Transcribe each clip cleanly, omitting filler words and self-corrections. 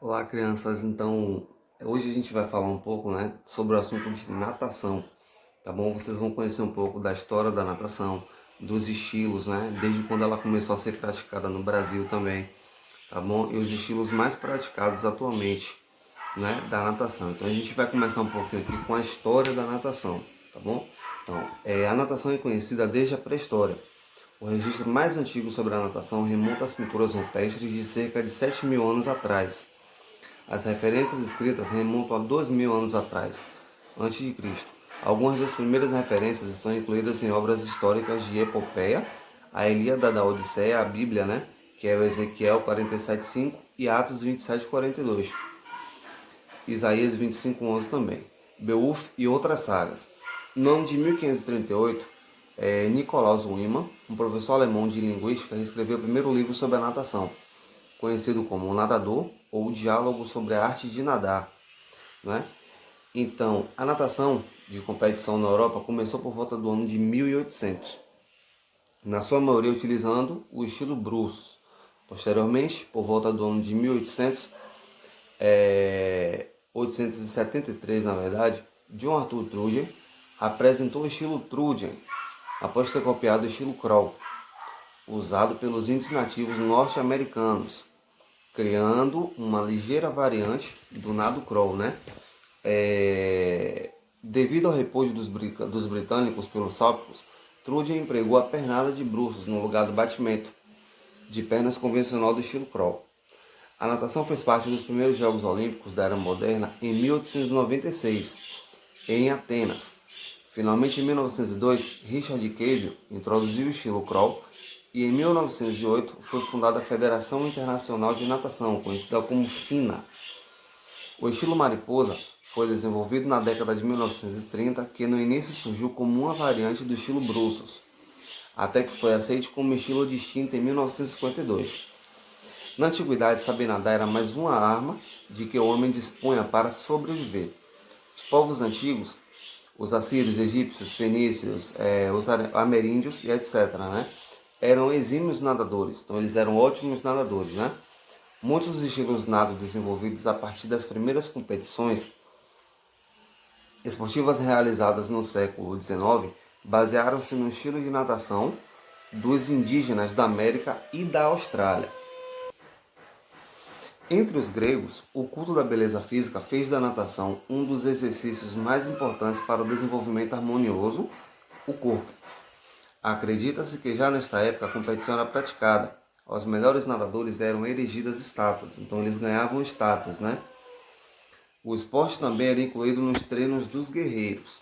Olá, crianças. Então, hoje a gente vai falar um pouco, sobre o assunto de natação, tá bom? Vocês vão conhecer um pouco da história da natação, dos estilos, desde quando ela começou a ser praticada no Brasil também, tá bom? E os estilos mais praticados atualmente, da natação. Então, a gente vai começar um pouquinho aqui com a história da natação, tá bom? Então, a natação é conhecida desde a pré-história. O registro mais antigo sobre a natação remonta às pinturas rupestres de cerca de 7.000 anos atrás. As referências escritas remontam a 2.000 anos atrás, antes de Cristo. Algumas das primeiras referências estão incluídas em obras históricas de epopeia, a Ilíada da Odisseia, a Bíblia, que é o Ezequiel 47:5 e Atos 27:42. Isaías 25:11 também. Beowulf e outras sagas. No ano de 1538, Nikolaus Wieman, um professor alemão de linguística, escreveu o primeiro livro sobre a natação, conhecido como O Nadador ou o Diálogo sobre a Arte de Nadar. Né? Então, a natação de competição na Europa começou por volta do ano de 1800, na sua maioria utilizando o estilo Bruços. Posteriormente, por volta do ano de 1873, na verdade, John Arthur Trudgen apresentou o estilo Trudgen, após ter copiado o estilo Crawl, usado pelos índios nativos norte-americanos, criando uma ligeira variante do nado crawl, Devido ao repúdio dos britânicos pelos sálpicos, Trudgen empregou a pernada de bruços no lugar do batimento de pernas convencional do estilo crawl. A natação fez parte dos primeiros Jogos Olímpicos da Era Moderna em 1896, em Atenas. Finalmente, em 1902, Richard Cavell introduziu o estilo crawl e em 1908 foi fundada a Federação Internacional de Natação, conhecida como FINA. O estilo mariposa foi desenvolvido na década de 1930, que no início surgiu como uma variante do estilo Bruços, até que foi aceito como estilo distinto em 1952. Na antiguidade, saber nadar era mais uma arma de que o homem dispunha para sobreviver. Os povos antigos, os assírios, egípcios, fenícios, os ameríndios e etc., eram exímios nadadores, então eles eram ótimos nadadores, Muitos dos estilos nado desenvolvidos a partir das primeiras competições esportivas realizadas no século XIX basearam-se no estilo de natação dos indígenas da América e da Austrália. Entre os gregos, o culto da beleza física fez da natação um dos exercícios mais importantes para o desenvolvimento harmonioso do corpo. Acredita-se que já nesta época a competição era praticada. Aos melhores nadadores eram erigidas estátuas, então eles ganhavam estátuas, O esporte também era incluído nos treinos dos guerreiros.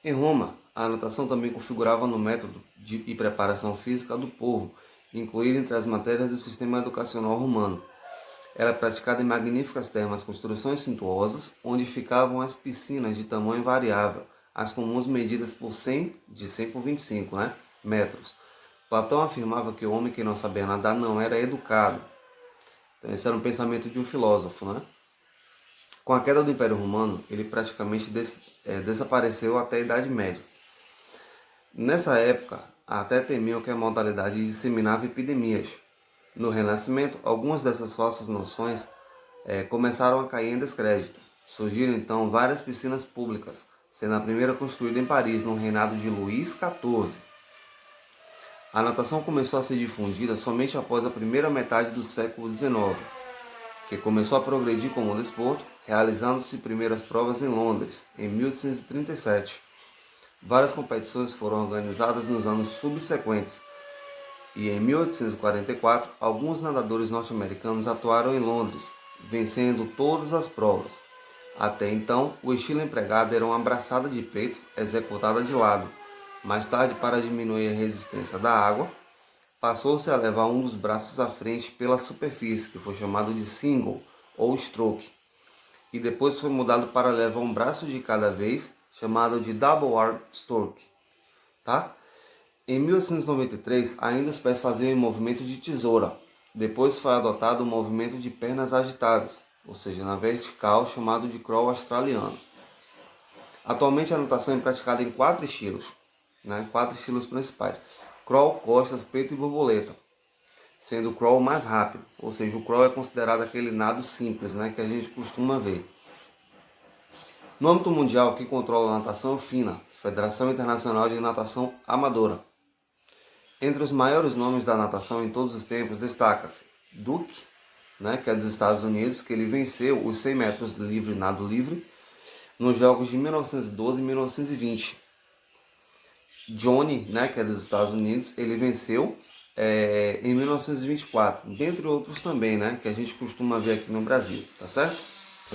Em Roma, a natação também configurava no método e preparação física do povo, incluída entre as matérias do sistema educacional romano. Era praticada em magníficas termas, construções suntuosas, onde ficavam as piscinas de tamanho variável, as comuns medidas por 100, de 100 por 25 metros. Platão afirmava que o homem que não sabia nadar não era educado. Então, esse era um pensamento de um filósofo, Com a queda do Império Romano, ele praticamente desapareceu até a Idade Média. Nessa época, até temiam que a modalidade disseminava epidemias. No Renascimento, algumas dessas falsas noções começaram a cair em descrédito. Surgiram então várias piscinas públicas, sendo a primeira construída em Paris, no reinado de Luís XIV. A natação começou a ser difundida somente após a primeira metade do século XIX, que começou a progredir como desporto, realizando-se primeiras provas em Londres, em 1837. Várias competições foram organizadas nos anos subsequentes, e em 1844, alguns nadadores norte-americanos atuaram em Londres, vencendo todas as provas. Até então, o estilo empregado era uma braçada de peito executada de lado. Mais tarde, para diminuir a resistência da água, passou-se a levar um dos braços à frente pela superfície, que foi chamado de single ou stroke, e depois foi mudado para levar um braço de cada vez, chamado de double arm stroke, tá? Em 1893, ainda os pés faziam um movimento de tesoura. Depois foi adotado o movimento de pernas agitadas, ou seja, na vertical, chamado de crawl australiano. Atualmente a natação é praticada em 4 estilos, 4 estilos principais: crawl, costas, peito e borboleta. sendo o crawl mais rápido, ou seja, o crawl é considerado aquele nado simples, né, que a gente costuma ver. No âmbito mundial, quem controla a natação é o FINA, Federação Internacional de Natação Amadora. Entre os maiores nomes da natação em todos os tempos, destaca-se Duke, né, que é dos Estados Unidos, que ele venceu os 100 metros livre, nado livre, nos Jogos de 1912 e 1920. Johnny, né, que é dos Estados Unidos, ele venceu em 1924, dentre outros também, né, que a gente costuma ver aqui no Brasil, tá certo?